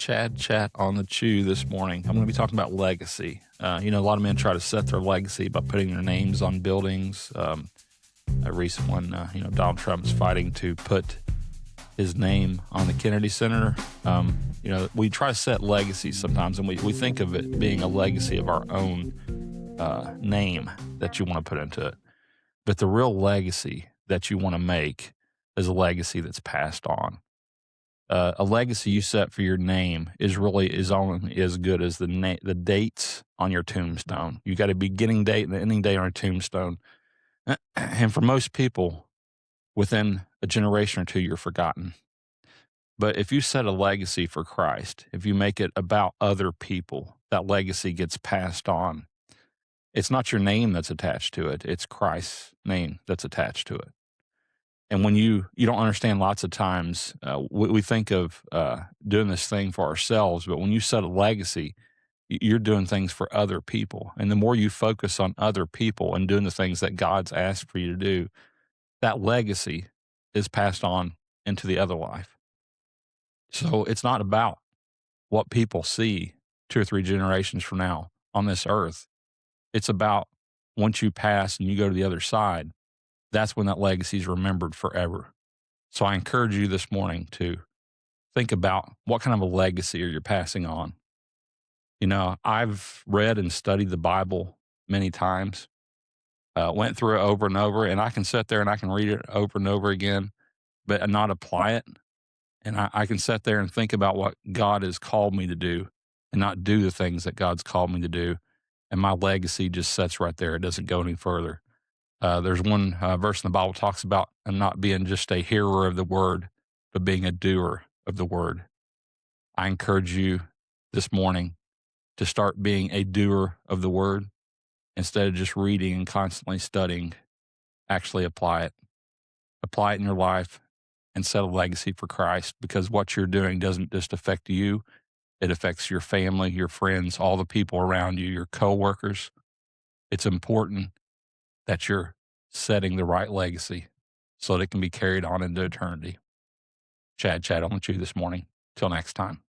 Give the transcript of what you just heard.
Chad Chat on the Chew this morning. I'm going to be talking about legacy. A lot of men try to set their legacy by putting their names on buildings. A recent one, Donald Trump's fighting to put his name on the Kennedy Center. We try to set legacies sometimes, and we think of it being a legacy of our own name that you want to put into it. But the real legacy that you want to make is a legacy that's passed on. A legacy you set for your name is only as good as the dates on your tombstone. You got a beginning date and the ending date on your tombstone. And for most people, within a generation or two, you're forgotten. But if you set a legacy for Christ, if you make it about other people, that legacy gets passed on. It's not your name that's attached to it. It's Christ's name that's attached to it. And when you don't understand, lots of times we think of doing this thing for ourselves, but when you set a legacy, you're doing things for other people. And the more you focus on other people and doing the things that God's asked for you to do, that legacy is passed on into the other life. So it's not about what people see 2 or 3 generations from now on this earth. It's about once you pass and you go to the other side, that's when that legacy is remembered forever. So I encourage you this morning to think about what kind of a legacy are you passing on. I've read and studied the Bible many times, went through it over and over, and I can sit there and I can read it over and over again, but not apply it. And I can sit there and think about what God has called me to do and not do the things that God's called me to do. And my legacy just sits right there. It doesn't go any further. There's one verse in the Bible talks about not being just a hearer of the word, but being a doer of the word. I encourage you this morning to start being a doer of the word instead of just reading and constantly studying. Actually apply it. Apply it in your life and set a legacy for Christ, because what you're doing doesn't just affect you. It affects your family, your friends, all the people around you, your coworkers. It's important that you're setting the right legacy so that it can be carried on into eternity. Chad Chat on the Chew this morning. Till next time.